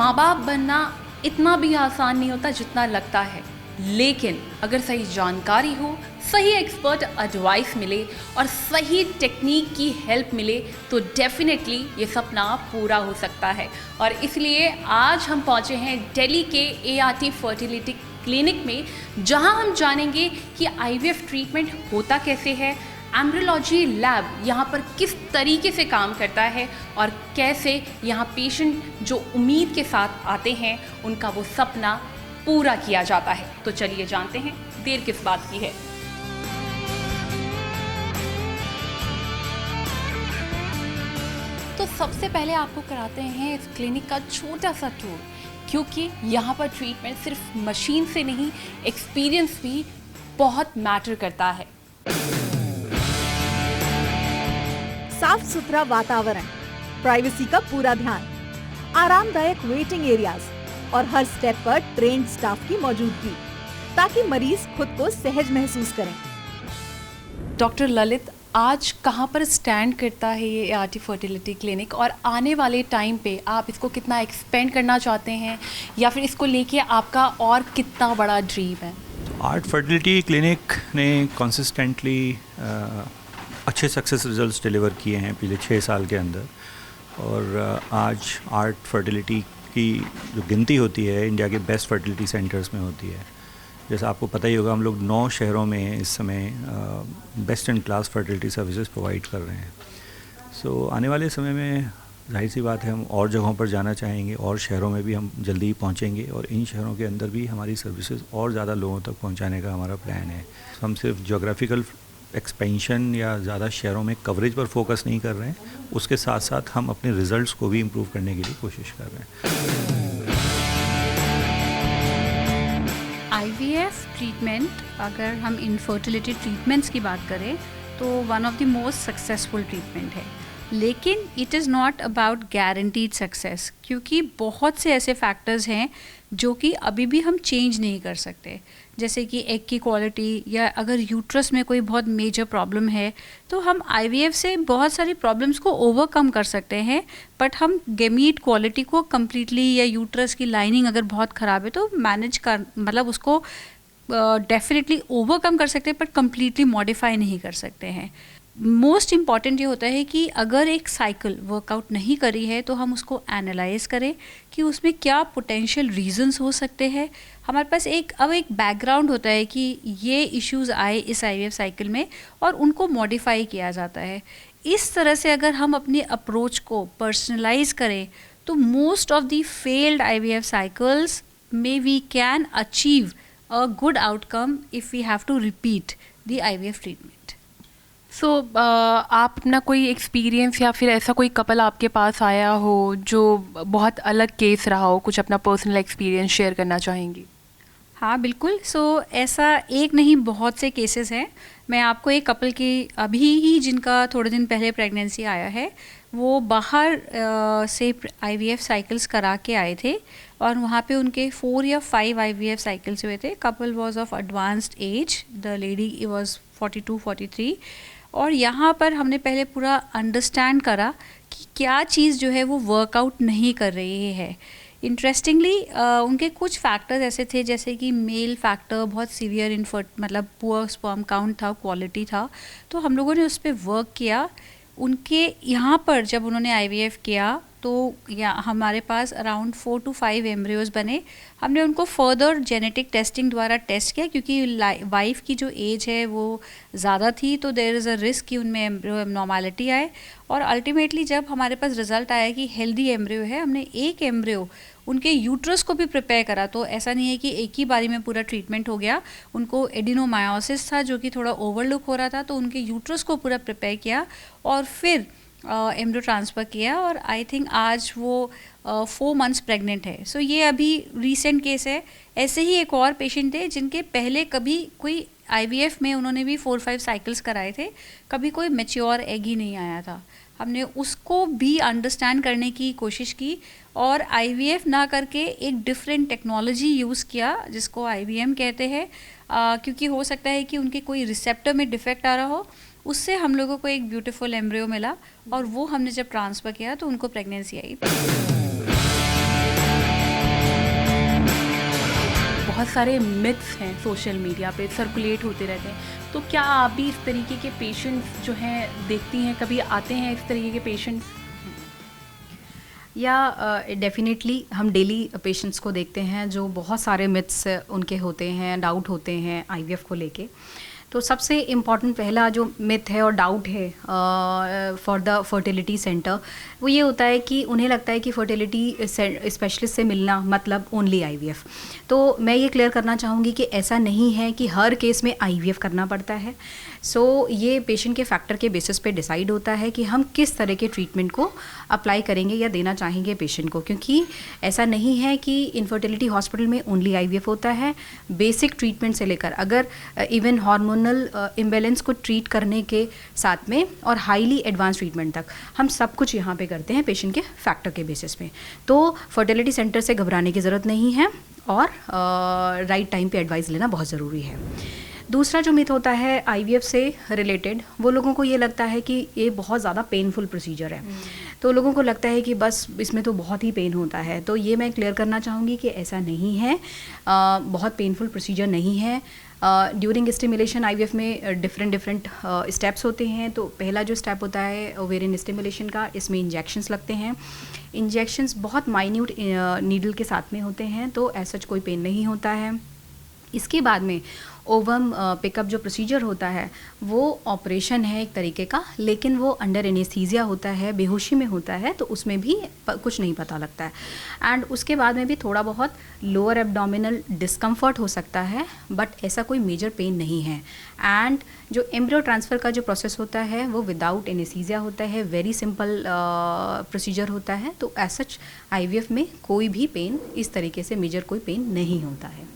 माँ बाप बनना इतना भी आसान नहीं होता जितना लगता है, लेकिन अगर सही जानकारी हो, सही एक्सपर्ट एडवाइस मिले और सही टेक्निक की हेल्प मिले तो डेफिनेटली ये सपना पूरा हो सकता है। और इसलिए आज हम पहुँचे हैं दिल्ली के ART फर्टिलिटी क्लिनिक में, जहां हम जानेंगे कि IVF ट्रीटमेंट होता कैसे है, एम्ब्रियोलॉजी लैब यहाँ पर किस तरीके से काम करता है और कैसे यहाँ पेशेंट जो उम्मीद के साथ आते हैं उनका वो सपना पूरा किया जाता है। तो चलिए जानते हैं, देर किस बात की है। तो सबसे पहले आपको कराते हैं इस क्लिनिक का छोटा सा टूर, क्योंकि यहाँ पर ट्रीटमेंट सिर्फ मशीन से नहीं, एक्सपीरियंस भी बहुत मैटर करता है। साफ सुथरा वातावरण, प्राइवेसी का पूरा ध्यान, आरामदायक वेटिंग एरियाज और हर स्टेप पर ट्रेन्ड स्टाफ की मौजूदगी, ताकि मरीज खुद को सहज महसूस करें। डॉक्टर ललित, आज कहाँ पर स्टैंड करता है ये ART फर्टिलिटी क्लिनिक और आने वाले टाइम पे आप इसको कितना एक्सपेंड करना चाहते हैं या फिर इसको लेके आपका और कितना बड़ा ड्रीम है? आर्ट फर्टिलिटी क्लिनिक ने कंसिस्टेंटली अच्छे सक्सेस रिजल्ट्स डिलीवर किए हैं पिछले 6 साल के अंदर, और आज आर्ट फर्टिलिटी की जो गिनती होती है इंडिया के बेस्ट फर्टिलिटी सेंटर्स में होती है। जैसा आपको पता ही होगा, हम लोग 9 शहरों में इस समय best in class fertility services provide कर रहे हैं। सो आने वाले समय में जाहिर सी बात है हम और जगहों पर जाना चाहेंगे, और शहरों में भी हम जल्दी ही पहुंचेंगे, और इन शहरों के अंदर भी हमारी सर्विसेज और ज़्यादा लोगों तक पहुंचाने का हमारा प्लान है। हम सिर्फ जोग्राफिकल एक्सपेंशन या ज़्यादा शहरों में कवरेज पर फोकस नहीं कर रहे हैं, उसके साथ साथ हम अपने रिजल्ट्स को भी इम्प्रूव करने के लिए कोशिश कर रहे हैं। IVF ट्रीटमेंट, अगर हम इनफर्टिलिटी ट्रीटमेंट्स की बात करें तो one of the most successful treatment है, लेकिन it is not about guaranteed success, क्योंकि बहुत से ऐसे फैक्टर्स हैं जो कि अभी भी हम चेंज नहीं कर सकते, जैसे कि एग की क्वालिटी, या अगर यूट्रस में कोई बहुत मेजर प्रॉब्लम है तो हम IVF से बहुत सारी प्रॉब्लम्स को ओवरकम कर सकते हैं, बट हम गेमीट क्वालिटी को कम्प्लीटली, या यूट्रस की लाइनिंग अगर बहुत ख़राब है तो मैनेज कर, मतलब उसको डेफिनेटली ओवरकम कर सकते हैं, बट कम्प्लीटली मॉडिफाई नहीं कर सकते हैं। मोस्ट इम्पॉर्टेंट ये होता है कि अगर एक साइकिल वर्कआउट नहीं करी है तो हम उसको एनालाइज करें कि उसमें क्या पोटेंशियल रीजंस हो सकते हैं। हमारे पास एक बैकग्राउंड होता है कि ये इश्यूज आए इस IVF साइकिल में और उनको मॉडिफाई किया जाता है। इस तरह से अगर हम अपनी अप्रोच को पर्सनलाइज करें तो most of the failed IVF cycles में we can achieve a good outcome if we have to repeat the IVF treatment. So आप अपना कोई एक्सपीरियंस या फिर ऐसा कोई कपल आपके पास आया हो जो बहुत अलग केस रहा हो, कुछ अपना पर्सनल एक्सपीरियंस शेयर करना चाहेंगी? हाँ बिल्कुल। ऐसा एक नहीं, बहुत से केसेस हैं। मैं आपको एक कपल की अभी ही, जिनका थोड़े दिन पहले प्रेगनेंसी आया है, वो बाहर से IVF साइकिल्स करा के आए थे और वहाँ पे उनके 4 या 5 IVF साइकिल्स हुए थे। Couple was of advanced age, the lady was 42-43, और यहाँ पर हमने पहले पूरा अंडरस्टैंड करा कि क्या चीज़ जो है वो वर्कआउट नहीं कर रही है। इंटरेस्टिंगली उनके कुछ फैक्टर्स ऐसे थे, जैसे कि मेल फैक्टर बहुत सीवियर मतलब पुअर स्पर्म काउंट था, क्वालिटी था, तो हम लोगों ने उस पर वर्क किया। उनके यहाँ पर जब उन्होंने IVF किया तो हमारे पास अराउंड 4 to 5 एम्ब्रियोज बने। हमने उनको फर्दर जेनेटिक टेस्टिंग द्वारा टेस्ट किया, क्योंकि वाइफ की जो एज है वो ज़्यादा थी, तो देयर इज़ अ रिस्क कि उनमें एम्ब्रियो एब्नॉर्मलिटी आए। और अल्टीमेटली जब हमारे पास रिजल्ट आया कि हेल्दी एम्ब्रियो है, हमने एक एम्ब्रियो उनके यूट्रस को भी प्रिपेयर करा। तो ऐसा नहीं है कि एक ही बारी में पूरा ट्रीटमेंट हो गया, उनको एडिनोमायोसिस था जो कि थोड़ा ओवरलुक हो रहा था, तो उनके यूट्रस को पूरा प्रिपेयर किया और फिर एम्ब्रियो ट्रांसफ़र किया, और आई थिंक आज वो 4 months प्रेग्नेंट है। सो ये अभी रीसेंट केस है। ऐसे ही एक और पेशेंट थे जिनके पहले कभी कोई IVF में उन्होंने भी 4-5 साइकिल्स कराए थे, कभी कोई मैच्योर एग ही नहीं आया था। हमने उसको भी अंडरस्टैंड करने की कोशिश की और IVF ना करके एक डिफरेंट टेक्नोलॉजी यूज़ किया जिसको IVM कहते हैं, क्योंकि हो सकता है कि उनके कोई रिसेप्टर में डिफेक्ट आ रहा हो। उससे हम लोगों को एक ब्यूटीफुल एम्ब्रियो मिला और वो हमने जब ट्रांसफ़र किया तो उनको प्रेगनेंसी आई। सारे मिथ्स हैं सोशल मीडिया पे सर्कुलेट होते रहते हैं, तो क्या आप भी इस तरीके के पेशेंट्स जो हैं देखती हैं, कभी आते हैं इस तरीके के पेशेंट्स? या डेफिनेटली हम डेली पेशेंट्स को देखते हैं जो बहुत सारे मिथ्स उनके होते हैं, डाउट होते हैं आईवीएफ को लेके। तो सबसे इम्पॉर्टेंट पहला जो मिथ है और डाउट है फॉर द फर्टिलिटी सेंटर, वो ये होता है कि उन्हें लगता है कि फर्टिलिटी स्पेशलिस्ट से मिलना मतलब ओनली आईवीएफ। तो मैं ये क्लियर करना चाहूँगी कि ऐसा नहीं है कि हर केस में आईवीएफ करना पड़ता है। ये पेशेंट के फैक्टर के बेसिस पे डिसाइड होता है कि हम किस तरह के ट्रीटमेंट को अप्लाई करेंगे या देना चाहेंगे पेशेंट को, क्योंकि ऐसा नहीं है कि इनफर्टिलिटी हॉस्पिटल में ओनली आईवीएफ होता है। बेसिक ट्रीटमेंट से लेकर अगर इवन हार्मोनल इम्बैलेंस को ट्रीट करने के साथ में और हाईली एडवांस ट्रीटमेंट तक हम सब कुछ यहाँ पे करते हैं पेशेंट के फैक्टर के बेसिस पे। तो फर्टिलिटी सेंटर से घबराने की ज़रूरत नहीं है और राइट टाइम पे एडवाइस लेना बहुत ज़रूरी है। दूसरा जो मिथ होता है आईवीएफ से रिलेटेड, वो लोगों को ये लगता है कि ये बहुत ज़्यादा पेनफुल प्रोसीजर है। तो लोगों को लगता है कि बस इसमें तो बहुत ही पेन होता है। तो ये मैं क्लियर करना चाहूँगी कि ऐसा नहीं है, बहुत पेनफुल प्रोसीजर नहीं है। ड्यूरिंग स्टिमुलेशन आईवीएफ में डिफरेंट स्टेप्स होते हैं। तो पहला जो स्टेप होता है ओवेरियन स्टिमुलेशन का, इसमें इंजेक्शंस लगते हैं। इंजेक्शंस बहुत माइन्यूट नीडल के साथ में होते हैं, तो ऐसा कोई पेन नहीं होता है। इसके बाद में ओवम पिकअप जो प्रोसीजर होता है वो ऑपरेशन है एक तरीके का, लेकिन वो अंडर एनेस्थीसिया होता है, बेहोशी में होता है, तो उसमें भी कुछ नहीं पता लगता है। एंड उसके बाद में भी थोड़ा बहुत लोअर एब्डोमिनल डिस्कम्फर्ट हो सकता है, बट ऐसा कोई मेजर पेन नहीं है। एंड जो एम्ब्रियो ट्रांसफ़र का जो प्रोसेस होता है वो विदाउट एनेस्थीसिया होता है, वेरी सिंपल प्रोसीजर होता है। तो एज सच आईवीएफ में कोई भी पेन इस तरीके से मेजर कोई पेन नहीं होता है।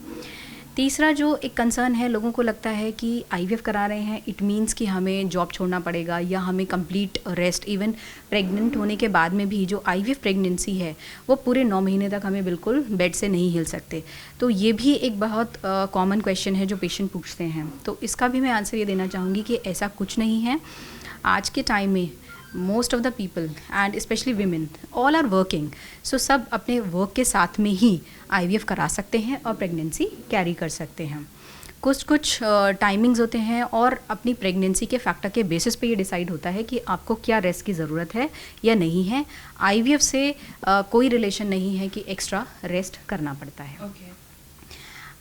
तीसरा जो एक कंसर्न है, लोगों को लगता है कि आईवीएफ करा रहे हैं इट मीन्स कि हमें जॉब छोड़ना पड़ेगा या हमें कंप्लीट रेस्ट। इवन प्रेग्नेंट होने के बाद में भी जो आईवीएफ प्रेगनेंसी है वो पूरे 9 महीने तक हमें बिल्कुल बेड से नहीं हिल सकते। तो ये भी एक बहुत कॉमन क्वेश्चन है जो पेशेंट पूछते हैं। तो इसका भी मैं आंसर ये देना चाहूँगी कि ऐसा कुछ नहीं है। आज के टाइम में most of the people and specially women all are working, so सब अपने वर्क के साथ में ही आईवीएफ करा सकते हैं और प्रेगनेंसी कैरी कर सकते हैं। कुछ टाइमिंग्स होते हैं और अपनी प्रेगनेंसी के फैक्टर के बेसिस पे ये डिसाइड होता है कि आपको क्या रेस्ट की ज़रूरत है या नहीं है। आईवीएफ से कोई रिलेशन नहीं है कि एक्स्ट्रा रेस्ट करना पड़ता है।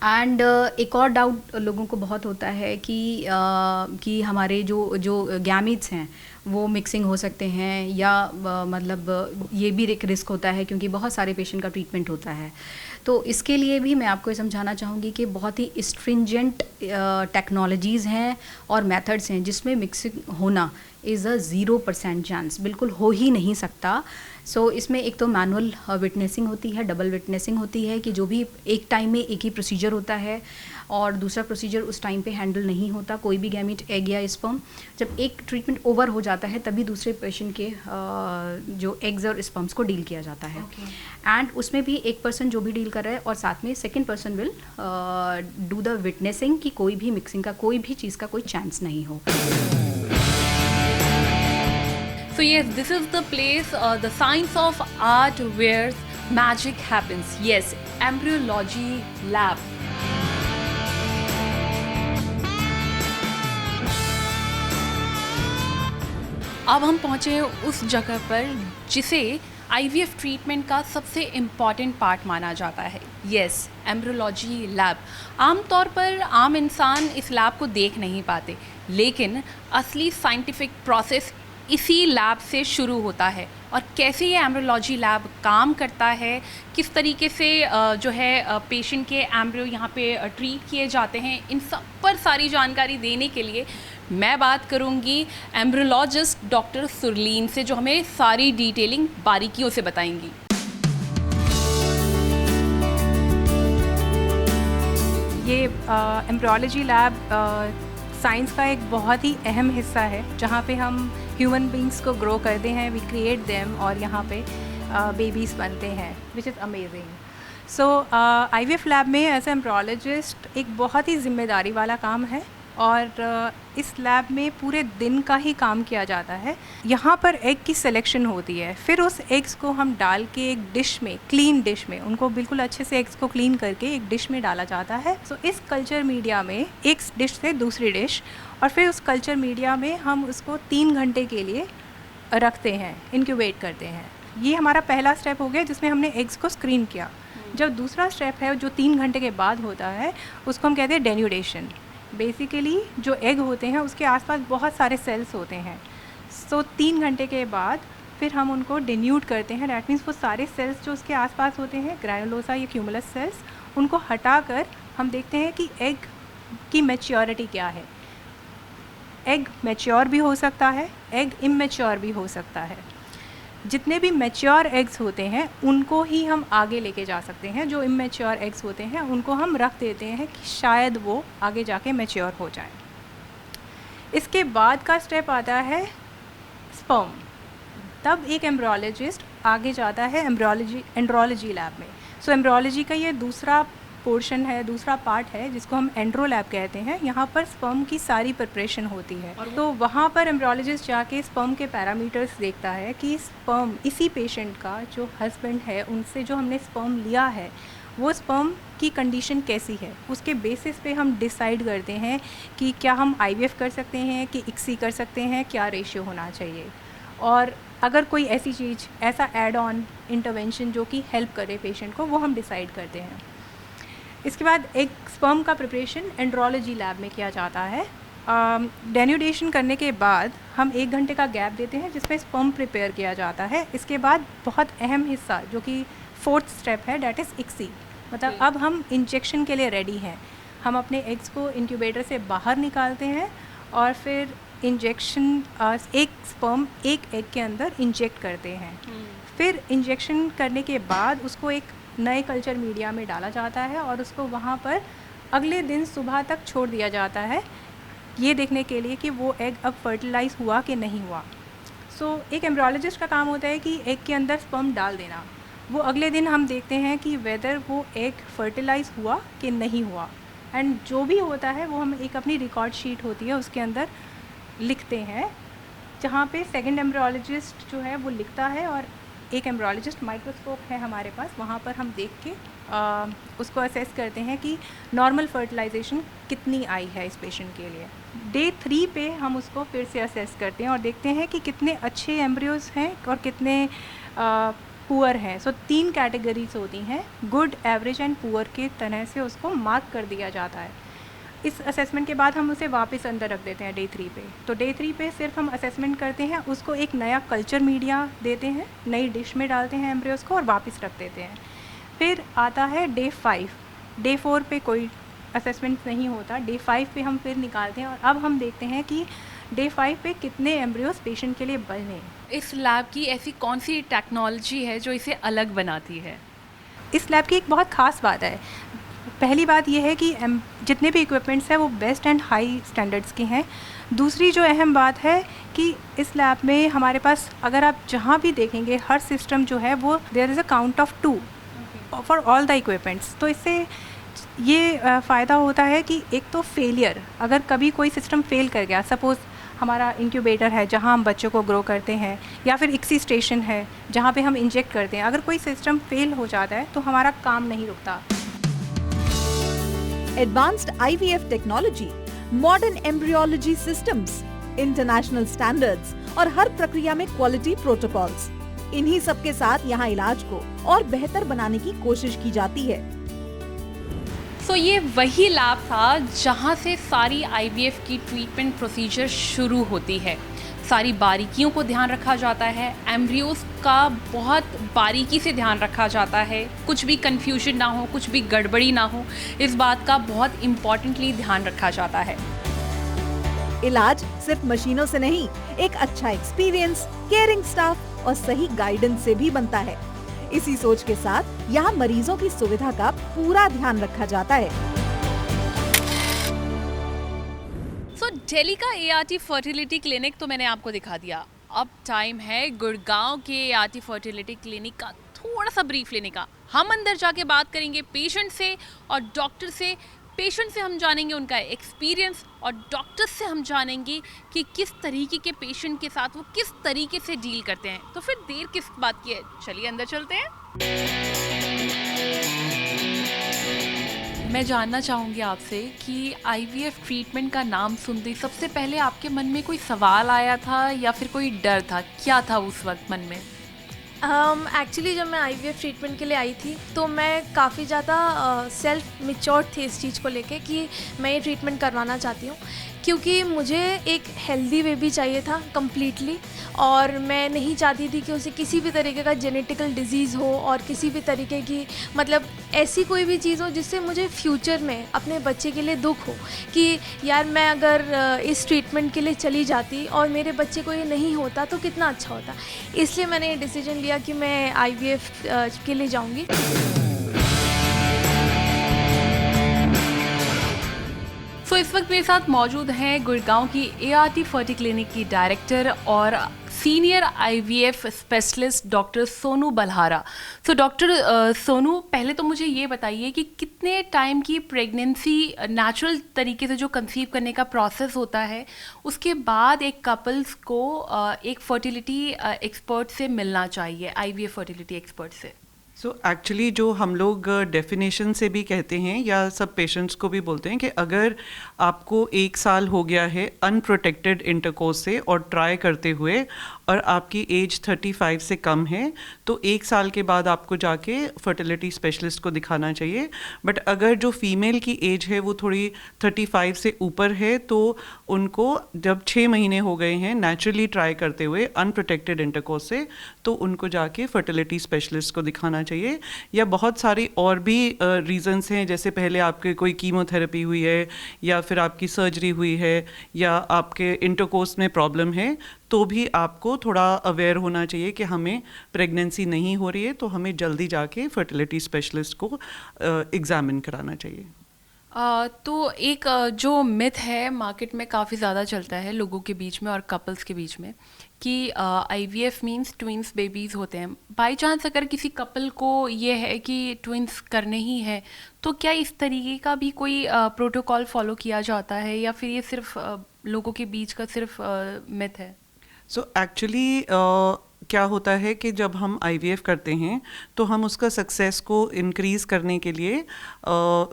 एंड एक और डाउट लोगों को बहुत होता है कि हमारे जो गैमीट्स हैं वो मिक्सिंग हो सकते हैं या मतलब ये भी एक रिस्क होता है क्योंकि बहुत सारे पेशेंट का ट्रीटमेंट होता है। तो इसके लिए भी मैं आपको ये समझाना चाहूँगी कि बहुत ही स्ट्रिंजेंट टेक्नोलॉजीज़ हैं और मेथड्स हैं जिसमें मिक्सिंग होना इज़ अ 0% चांस, बिल्कुल हो ही नहीं सकता। इसमें एक तो मैनुअल विटनेसिंग होती है, डबल विटनेसिंग होती है कि जो भी एक टाइम में एक ही प्रोसीजर होता है और दूसरा प्रोसीजर उस टाइम पे हैंडल नहीं होता, कोई भी गैमीट एग या स्पर्म। जब एक ट्रीटमेंट ओवर हो जाता है तभी दूसरे पेशेंट के जो एग्स और स्पर्म्स को डील किया जाता है। एंड उसमें भी एक पर्सन जो भी डील कर रहा है और साथ में second person will do the witnessing कि कोई भी मिक्सिंग का कोई भी चीज़ का कोई चांस नहीं हो। So yes, this is the place, the science of art where magic happens. Yes, embryology lab. अब हम पहुँचे उस जगह पर जिसे आईवीएफ ट्रीटमेंट का सबसे इम्पॉर्टेंट पार्ट माना जाता है। Yes, embryology lab. आमतौर पर आम इंसान इस लैब को देख नहीं पाते, लेकिन असली साइंटिफिक प्रोसेस इसी लैब से शुरू होता है। और कैसे ये एम्ब्रियोलॉजी लैब काम करता है, किस तरीके से जो है पेशेंट के एम्ब्रियो यहाँ पे ट्रीट किए जाते हैं, इन सब पर सारी जानकारी देने के लिए मैं बात करूँगी एम्ब्रियोलॉजिस्ट डॉक्टर सुरलीन से, जो हमें सारी डिटेलिंग बारीकियों से बताएंगी। ये एम्ब्रियोलॉजी लैब साइंस का एक बहुत ही अहम हिस्सा है जहाँ पे हम ह्यूमन बींग्स को ग्रो करते हैं, वी क्रिएट देम और यहाँ पे बेबीज़ बनते हैं, which is amazing. So IVF lab में एज ए एम्ब्रियोलॉजिस्ट एक बहुत ही जिम्मेदारी वाला काम है और इस लैब में पूरे दिन का ही काम किया जाता है। यहाँ पर एग की सिलेक्शन होती है, फिर उस एग्स को हम डाल के एक डिश में, क्लीन डिश में, उनको बिल्कुल अच्छे से एग्स को क्लीन करके एक डिश में डाला जाता है। सो इस कल्चर मीडिया में एक डिश से दूसरी डिश, और फिर उस कल्चर मीडिया में हम उसको 3 घंटे के लिए रखते हैं, इंक्यूबेट करते हैं। ये हमारा पहला स्टेप हो गया जिसमें हमने एग्स को स्क्रीन किया। जब दूसरा स्टेप है जो 3 घंटे के बाद होता है, उसको हम कहते हैं डेन्यूडेशन। बेसिकली जो एग होते हैं उसके आसपास बहुत सारे सेल्स होते हैं। सो 3 घंटे के बाद फिर हम उनको डेन्यूड करते हैं। डैट मीन्स वो सारे सेल्स जो उसके आसपास होते हैं, ग्रैनुलोसा या क्यूमुलस सेल्स, उनको हटाकर हम देखते हैं कि एग की मैच्योरिटी क्या है। एग मैच्योर भी हो सकता है, एग इमेच्योर भी हो सकता है। जितने भी मैच्योर एग्स होते हैं उनको ही हम आगे लेके जा सकते हैं। जो इमेच्योर एग्स होते हैं उनको हम रख देते हैं कि शायद वो आगे जाके मैच्योर हो जाए। इसके बाद का स्टेप आता है स्पर्म। तब एक एम्ब्रियोलॉजिस्ट आगे जाता है एंड्रोलॉजी लैब में। सो एम्ब्रियोलॉजी का ये दूसरा पोर्शन है, दूसरा पार्ट है जिसको हम एंड्रो लैब कहते हैं। यहाँ पर स्पर्म की सारी प्रिपरेशन होती है। तो वहाँ पर एम्ब्रियोलॉजिस्ट जाके स्पर्म के पैरामीटर्स देखता है कि स्पर्म इसी पेशेंट का जो हस्बैंड है उनसे जो हमने स्पर्म लिया है वो स्पर्म की कंडीशन कैसी है। उसके बेसिस पे हम डिसाइड करते हैं कि क्या हम IVF कर सकते हैं कि ICSI कर सकते हैं, क्या रेशियो होना चाहिए, और अगर कोई ऐसी चीज़, ऐसा एड ऑन इंटरवेंशन जो कि हेल्प करे पेशेंट को, वो हम डिसाइड करते हैं। इसके बाद एक स्पर्म का प्रिपरेशन एंड्रोलॉजी लैब में किया जाता है। डेन्यूडेशन करने के बाद हम 1 घंटे का गैप देते हैं जिसमें स्पर्म प्रिपेयर किया जाता है। इसके बाद बहुत अहम हिस्सा जो कि 4th स्टेप है, डैट इज़ ICSI। मतलब अब हम इंजेक्शन के लिए रेडी हैं। हम अपने एग्स को इंक्यूबेटर से बाहर निकालते हैं और फिर इंजेक्शन, एक स्पर्म एक एग के अंदर इंजेक्ट करते हैं। फिर इंजेक्शन करने के बाद उसको एक नए कल्चर मीडिया में डाला जाता है और उसको वहाँ पर अगले दिन सुबह तक छोड़ दिया जाता है, ये देखने के लिए कि वो एग अब फर्टिलाइज़ हुआ कि नहीं हुआ। सो एक एम्ब्रियोलॉजिस्ट का काम होता है कि एग के अंदर स्पर्म डाल देना। वो अगले दिन हम देखते हैं कि वेदर वो एग फर्टिलाइज़ हुआ कि नहीं हुआ, एंड जो भी होता है वो हम एक अपनी रिकॉर्ड शीट होती है उसके अंदर लिखते हैं, जहाँ पे सेकंड एम्ब्रियोलॉजिस्ट जो है वो लिखता है और एक एम्ब्रियोलॉजिस्ट, माइक्रोस्कोप है हमारे पास, वहाँ पर हम देख के उसको असेस करते हैं कि नॉर्मल फर्टिलाइजेशन कितनी आई है इस पेशेंट के लिए। डे 3 पे हम उसको फिर से असेस करते हैं और देखते हैं कि कितने अच्छे एम्ब्रियोज हैं और कितने पुअर हैं। सो 3 कैटेगरीज होती हैं, गुड, एवरेज एंड पुअर के तरह से उसको मार्क कर दिया जाता है। इस असेसमेंट के बाद हम उसे वापस अंदर रख देते हैं डे 3 पे। तो डे 3 पे सिर्फ हम असेसमेंट करते हैं, उसको एक नया कल्चर मीडिया देते हैं, नई डिश में डालते हैं एम्ब्रियोज को और वापस रख देते हैं। फिर आता है डे 5। डे 4 पे कोई असेसमेंट नहीं होता, डे 5 पे हम फिर निकालते हैं और अब हम देखते हैं कि डे 5 पे कितने एम्ब्रियोज पेशेंट के लिए बने। इस लैब की ऐसी कौन सी टेक्नोलॉजी है जो इसे अलग बनाती है? इस लैब की एक बहुत ख़ास बात है। पहली बात यह है कि जितने भी इक्विपमेंट्स हैं वो बेस्ट एंड हाई स्टैंडर्ड्स के हैं। दूसरी जो अहम बात है कि इस लैब में हमारे पास, अगर आप जहाँ भी देखेंगे, हर सिस्टम जो है वो there is a count of 2 for all the equipments. तो इससे ये फ़ायदा होता है कि एक तो फेलियर, अगर कभी कोई सिस्टम फेल कर गया, सपोज़ हमारा इंक्यूबेटर है जहाँ हम बच्चों को ग्रो करते हैं, या फिर ICSI स्टेशन है जहाँ पे हम इंजेक्ट करते हैं, अगर कोई सिस्टम फेल हो जाता है तो हमारा काम नहीं रुकता। Advanced IVF technology, modern embryology systems, international standards और हर प्रक्रिया में क्वालिटी प्रोटोकॉल्स, इन्हीं सब के साथ यहाँ इलाज को और बेहतर बनाने की कोशिश की जाती है। सो ये वही लैब था जहाँ से सारी IVF की ट्रीटमेंट प्रोसीजर शुरू होती है। सारी बारीकियों को ध्यान रखा जाता है, एम्ब्रियोज का बहुत बारीकी से ध्यान रखा जाता है, कुछ भी कंफ्यूजन ना हो, कुछ भी गड़बड़ी ना हो, इस बात का बहुत इम्पॉर्टेंटली ध्यान रखा जाता है। इलाज सिर्फ मशीनों से नहीं, एक अच्छा एक्सपीरियंस, केयरिंग स्टाफ और सही गाइडेंस से भी बनता है। इसी सोच के साथ यहाँ मरीजों की सुविधा का पूरा ध्यान रखा जाता है। दिल्ली का ART फर्टिलिटी क्लिनिक तो मैंने आपको दिखा दिया। अब टाइम है गुड़गांव के ART फर्टिलिटी क्लिनिक का थोड़ा सा ब्रीफ लेने का। हम अंदर जाके बात करेंगे पेशेंट से और डॉक्टर से पेशेंट से हम जानेंगे उनका एक्सपीरियंस और डॉक्टर से हम जानेंगे कि किस तरीके के पेशेंट के साथ वो किस तरीके से डील करते हैं। तो फिर देर किस बात की है, चलिए अंदर चलते हैं। मैं जानना चाहूँगी आपसे कि आईवीएफ ट्रीटमेंट का नाम सुनते ही सबसे पहले आपके मन में कोई सवाल आया था या फिर कोई डर था, क्या था उस वक्त मन में? एक्चुअली जब मैं आईवीएफ ट्रीटमेंट के लिए आई थी तो मैं काफ़ी ज़्यादा सेल्फ मैच्योर्ड थी इस चीज़ को लेके कि मैं ये ट्रीटमेंट करवाना चाहती हूँ, क्योंकि मुझे एक हेल्दी बेबी चाहिए था कम्प्लीटली, और मैं नहीं चाहती थी कि उसे किसी भी तरीके का जेनेटिकल डिजीज़ हो और किसी भी तरीके की मतलब ऐसी कोई भी चीज़ हो जिससे मुझे फ्यूचर में अपने बच्चे के लिए दुख हो कि यार मैं अगर इस ट्रीटमेंट के लिए चली जाती और मेरे बच्चे को ये नहीं होता तो कितना अच्छा होता। इसलिए मैंने ये डिसीजन लिया कि मैं आईवीएफ के लिए जाऊँगी। तो इस वक्त मेरे साथ मौजूद हैं गुड़गांव की ART फर्टी क्लिनिक की डायरेक्टर और senior IVF specialist doctor Sonu Balhara. तो डॉक्टर सोनू, पहले तो मुझे ये बताइए कि कितने टाइम की प्रेगनेंसी नेचुरल तरीके से जो कंसीव करने का प्रोसेस होता है उसके बाद एक कपल्स को एक फर्टिलिटी एक्सपर्ट से मिलना चाहिए, आईवीएफ फर्टिलिटी एक्सपर्ट से? सो एक्चुअली जो हम लोग डेफिनेशन से भी कहते हैं या सब पेशेंट्स को भी बोलते हैं कि अगर आपको 1 साल हो गया है अनप्रोटेक्टेड इंटरकोर्स से और ट्राई करते हुए और आपकी एज 35 से कम है तो 1 साल के बाद आपको जाके फर्टिलिटी स्पेशलिस्ट को दिखाना चाहिए। बट अगर जो फीमेल की एज है वो थोड़ी 35 से ऊपर है तो उनको जब 6 महीने हो गए हैं नेचुरली ट्राई करते हुए अनप्रोटेक्टेड इंटरकोर्स से तो उनको जाके फर्टिलिटी स्पेशलिस्ट को दिखाना चाहिए। या बहुत सारी और भी रीजंस हैं, जैसे पहले आपके कोई कीमोथेरेपी हुई है या फिर आपकी सर्जरी हुई है या आपके इंटरकोर्स में प्रॉब्लम है तो भी आपको थोड़ा अवेयर होना चाहिए कि हमें प्रेगनेंसी नहीं हो रही है तो हमें जल्दी जाके फर्टिलिटी स्पेशलिस्ट को एग्जामिन कराना चाहिए। तो एक जो मिथ है मार्केट में काफ़ी ज़्यादा चलता है लोगों के बीच में और कपल्स के बीच में कि आईवीएफ मींस ट्विंस बेबीज़ होते हैं। बाय चांस अगर किसी कपल को ये है कि ट्विंस करने ही है तो क्या इस तरीके का भी कोई प्रोटोकॉल फॉलो किया जाता है या फिर ये सिर्फ लोगों के बीच का सिर्फ मिथ है? सो एक्चुअली क्या होता है कि जब हम आईवीएफ करते हैं तो हम उसका सक्सेस को इंक्रीज़ करने के लिए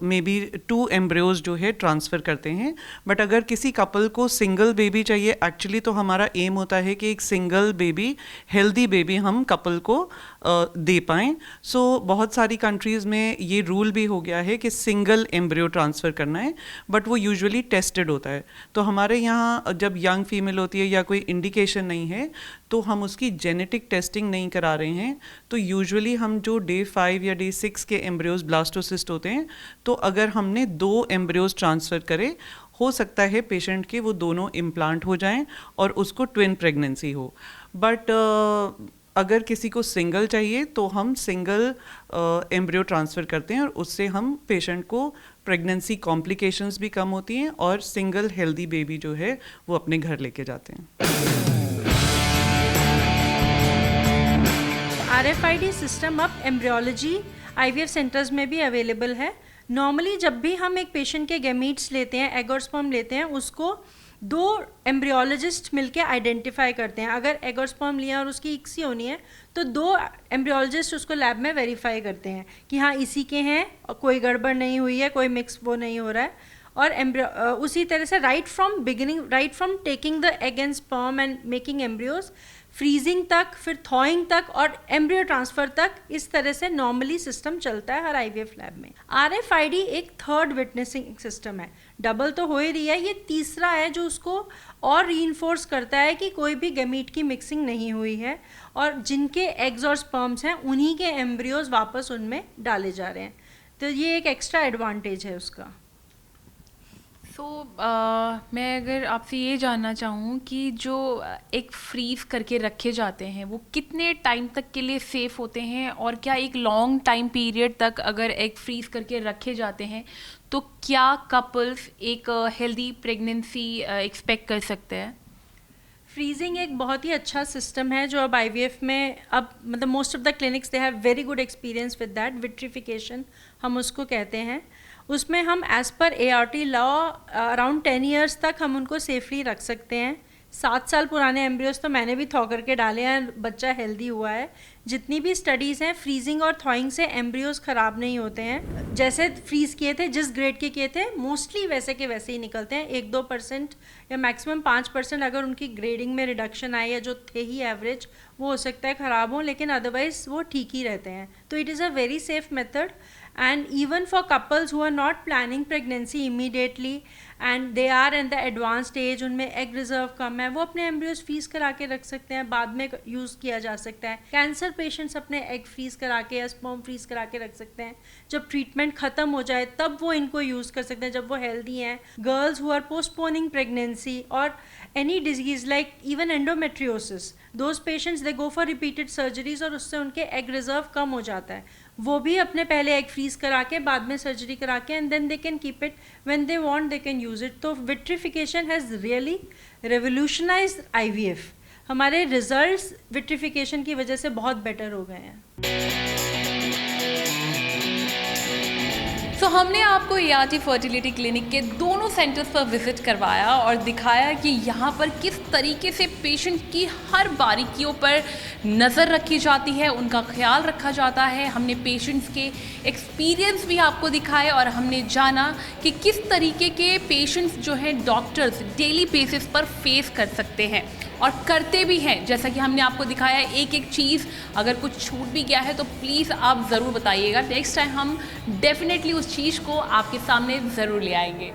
मे बी 2 एम्ब्रियोज जो है ट्रांसफ़र करते हैं। बट अगर किसी कपल को सिंगल बेबी चाहिए, एक्चुअली तो हमारा एम होता है कि एक सिंगल बेबी हेल्दी बेबी हम कपल को दे पाएँ। सो बहुत सारी कंट्रीज़ में ये रूल भी हो गया है कि सिंगल एम्ब्रियो ट्रांसफ़र करना है, बट वो यूजुअली टेस्टेड होता है। तो हमारे यहाँ जब यंग फीमेल होती है या कोई इंडिकेशन नहीं है तो हम उसकी जेनेटिक टेस्टिंग नहीं करा रहे हैं। तो यूजुअली हम जो डे 5 या डे 6 के एम्ब्रियोज ब्लास्टोसिस्ट होते हैं तो अगर हमने 2 एम्ब्रियोज ट्रांसफ़र करे, हो सकता है पेशेंट के वो दोनों इम्प्लांट हो जाएं और उसको ट्विन प्रेगनेंसी हो। बट अगर किसी को सिंगल चाहिए तो हम सिंगल एम्ब्रियो ट्रांसफ़र करते हैं और उससे हम पेशेंट को प्रेगनेंसी कॉम्प्लिकेशंस भी कम होती हैं और सिंगल हेल्दी बेबी जो है वो अपने घर लेके जाते हैं। RFID सिस्टम अब एम्ब्रियोलॉजी IVF सेंटर्स में भी अवेलेबल है। नॉर्मली जब भी हम एक पेशेंट के गैमीट्स लेते हैं, एग और स्पर्म लेते हैं, उसको 2 एम्ब्रियोलॉजिस्ट मिलके आइडेंटिफाई करते हैं। अगर एग और स्पर्म लिया और उसकी इक्सी होनी है तो 2 एम्ब्रियोलॉजिस्ट उसको लैब में वेरीफाई करते हैं कि हाँ इसी के हैं और कोई गड़बड़ नहीं हुई है, कोई मिक्स वो नहीं हो रहा है। और उसी तरह से right from taking the egg and sperm and making embryos, freezing तक, फिर थॉइंग तक और एम्ब्रियो ट्रांसफ़र तक, इस तरह से नॉर्मली सिस्टम चलता है हर आईवीएफ लैब में। RFID एक थर्ड विटनेसिंग सिस्टम है, डबल तो हो ही रही है, ये तीसरा है जो उसको और रीइंफोर्स करता है कि कोई भी गैमीट की मिक्सिंग नहीं हुई है और जिनके एग्स और स्पर्म्स हैं उन्हीं के एम्ब्रियोज वापस उनमें डाले जा रहे हैं। तो ये एक एक्स्ट्रा एडवांटेज है उसका। तो मैं अगर आपसे ये जानना चाहूँ कि जो एक फ्रीज़ करके रखे जाते हैं वो कितने टाइम तक के लिए सेफ़ होते हैं और क्या एक लॉन्ग टाइम पीरियड तक अगर एग फ्रीज़ करके रखे जाते हैं तो क्या कपल्स एक हेल्दी प्रेगनेंसी एक्सपेक्ट कर सकते हैं? फ्रीजिंग एक बहुत ही अच्छा सिस्टम है जो अब आईवीएफ में अब मतलब most of the clinics they have very good experience with that, vitrification हम उसको कहते हैं। उसमें हम as per ART law around 10 years तक हम उनको सेफली रख सकते हैं। 7 साल पुराने एम्ब्रियोज तो मैंने भी थॉ करके डाले हैं, बच्चा हेल्दी हुआ है। जितनी भी स्टडीज़ हैं, फ्रीजिंग और थॉइंग से एम्ब्रियोज ख़राब नहीं होते हैं। जैसे फ्रीज़ किए थे, जिस ग्रेड के किए थे, मोस्टली वैसे के वैसे ही निकलते हैं। 1-2% या मैक्सिमम 5% अगर उनकी ग्रेडिंग में रिडक्शन आई या जो थे ही एवरेज, वो हो सकता है ख़राब हो, लेकिन अदरवाइज़ वो ठीक ही रहते हैं। तो it is a very safe method and even for couples who are not planning pregnancy immediately and they are in the advanced stage, उनमें egg reserve कम है, वो अपने एम्ब्रियोज फ्रीज करा के रख सकते हैं, बाद में यूज़ किया जा सकता है। कैंसर पेशेंट्स अपने एग फ्रीज करा के या स्पर्म फ्रीज करा के रख सकते हैं, जब ट्रीटमेंट ख़त्म हो जाए तब वो इनको यूज़ कर सकते हैं, जब वो हेल्दी हैं। Girls who are postponing pregnancy और any disease like even endometriosis, those patients they go for repeated surgeries और उससे उनके एग रिजर्व कम हो जाता है। वो भी अपने पहले एग फ्रीज करा के बाद में सर्जरी करा के and then they can keep it when they want, they can use it. तो vitrification has really revolutionized IVF. हमारे रिजल्ट्स विट्रिफिकेशन की वजह से बहुत बेटर हो गए हैं। तो हमने आपको ART फर्टिलिटी क्लिनिक के दोनों सेंटर्स पर विजिट करवाया और दिखाया कि यहाँ पर किस तरीके से पेशेंट की हर बारीकियों पर नज़र रखी जाती है, उनका ख्याल रखा जाता है। हमने पेशेंट्स के एक्सपीरियंस भी आपको दिखाए और हमने जाना कि किस तरीके के पेशेंट्स जो हैं डॉक्टर्स डेली बेसिस पर फेस कर सकते हैं और करते भी हैं। जैसा कि हमने आपको दिखाया, एक एक चीज़ अगर कुछ छूट भी गया है तो प्लीज़ आप ज़रूर बताइएगा। नेक्स्ट टाइम हम डेफिनेटली उस चीज़ को आपके सामने ज़रूर ले आएंगे।